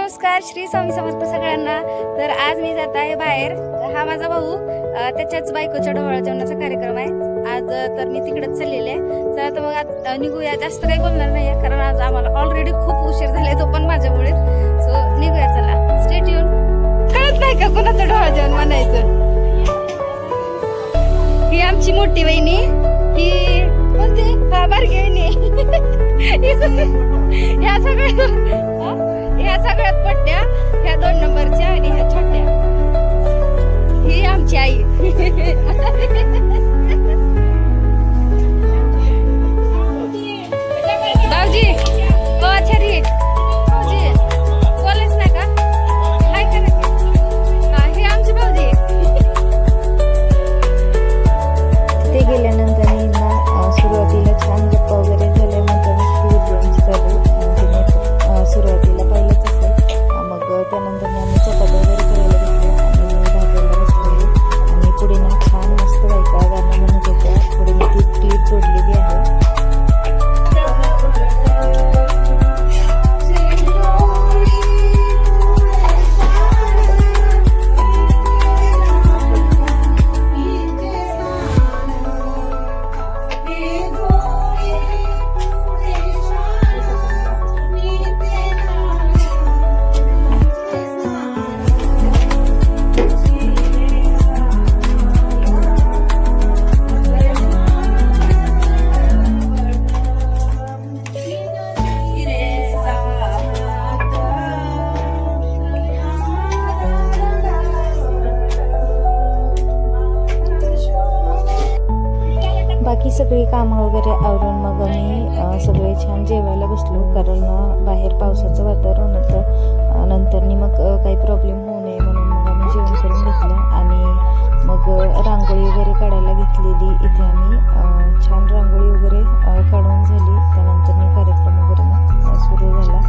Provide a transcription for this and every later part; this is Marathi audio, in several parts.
नमस्कार, श्री स्वामी समर्थ सगळ्यांना. तर आज मी जात आहे बाहेर. हा माझा भाऊ, त्याच्याच बायकोच्या ढोळा जेवणाचा कार्यक्रम आहे आज. तर मी तिकडेच चाललेले आहे. चला तर मग आज निघूया. जास्त काही बोलणार नाही कारण आज आम्हाला ऑलरेडी खूप उशीर झाले, तो पण माझ्यामुळेच. सो निघूया, चला स्टे ट्यून. कळत नाही का कोणाचं ढोळा जेवण म्हणायचं? ही आमची मोठी वहिनी, ही कोणती? हा, बारकी वहिनी. ह्या सगळ्यात पट्ट्या, ह्या 2 नंबरच्या आणि ह्या छोट्या. ही आमची आई. भाऊजी, हो छरी भाऊजी, बोलायच नाही का? हाय का नाही? हा, हे आमचे भाऊजी. ते गेल्यानंतर सुरुवातीला छान गप्पा वगैरे झाले. नंतर चालू सुरुवातीला पहिलंच असेल. मग त्यानंतर आम्ही चपात्या वगैरे करायला घेतल्या आणि भाजायला बसलेली. आणि पुढे ना छान मस्त बायका गाणं म्हणत होत्या. पुढे मी ती टीप जोडलेली आहे. बाकी सगळी कामं वगैरे आवरून मग आम्ही सगळे छान जेवायला बसलो. कारण बाहेर पावसाचं वातावरण होतं. नंतरनी मग काही प्रॉब्लेम होऊ नये म्हणून मग आम्ही जेवण करून घेतलं. आणि मग रांगोळी वगैरे काढायला घेतलेली. इथे आम्ही छान रांगोळी वगैरे काढून झाली. त्यानंतर कार्यक्रम वगैरे मग सुरू झाला.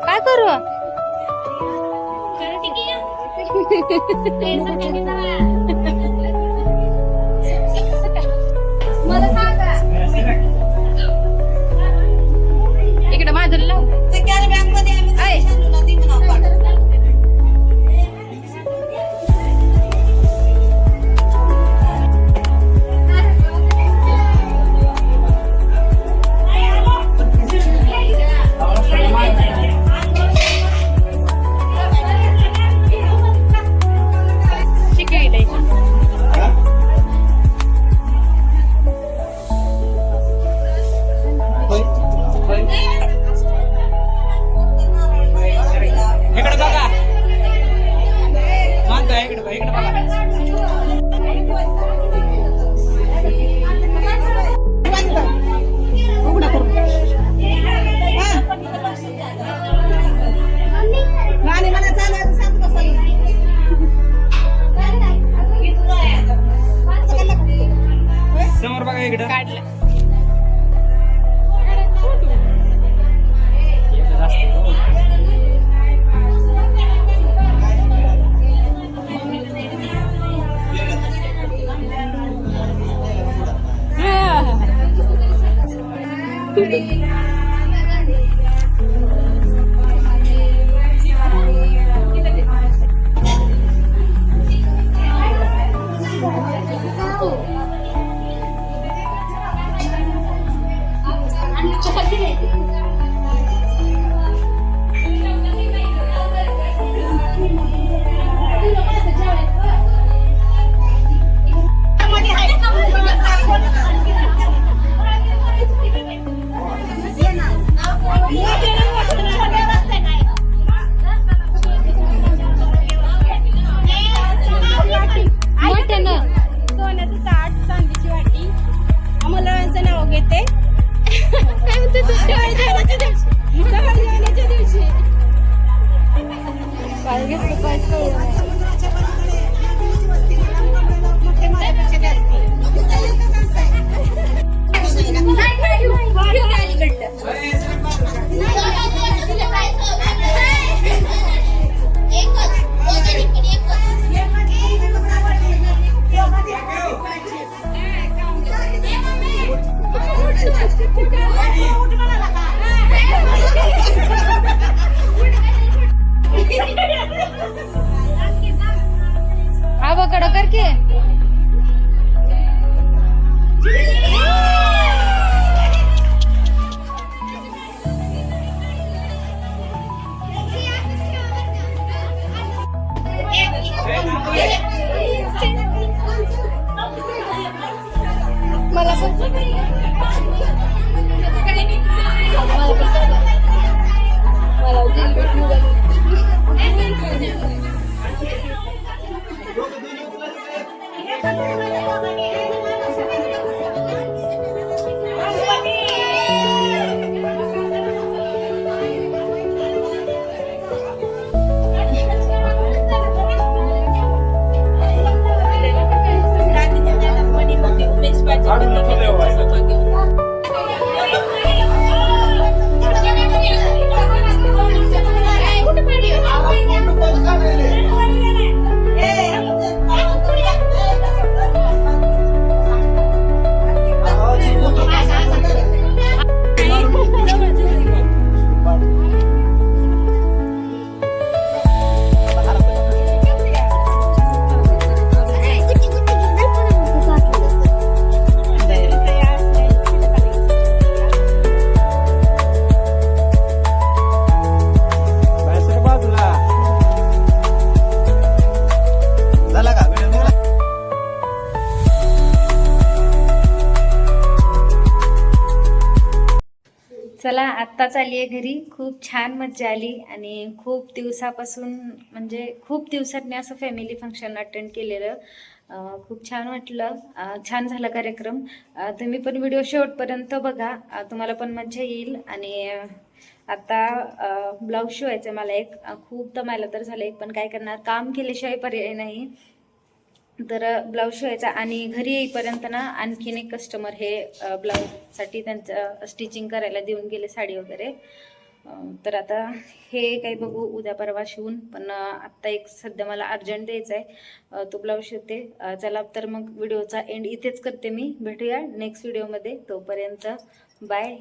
काय करू? मला सांगा. सोन्याचं ताट, चांदीची वाटी, अमोलरावांचं नाव घेते. काय म्हणते तू? जेवणाच्या दिवशी काय घेतलं काहीच कळलं नाही. आवाकडं कर की. मला पण चला आत्ताच आली आहे घरी. खूप छान मज्जा आली आणि खूप दिवसापासून म्हणजे खूप दिवसांनी असं फॅमिली फंक्शन अटेंड केलेलं. खूप छान वाटलं. छान झाला कार्यक्रम. तुम्ही पण व्हिडिओ शेवटपर्यंत बघा. तुम्हाला पण मज्जा येईल. आणि आता ब्लाऊज शिवायचं मला एक. खूप दमायला तर झालं एक, पण काय करणार, काम केल्याशिवाय पर्याय नाही. तर ब्लाऊज शिवायचा. आणि घरी येईपर्यंत ना आणखीन एक कस्टमर हे ब्लाऊजसाठी त्यांचं स्टिचिंग करायला देऊन गेले साडी वगैरे. तर आता हे काही बघू उद्या परवा शिवून. पण आत्ता एक सध्या मला अर्जंट द्यायचा आहे, तो ब्लाऊज शिवते. चला तर मग व्हिडिओचा एंड इथेच करते मी. भेटूया नेक्स्ट व्हिडिओमध्ये. तोपर्यंत बाय.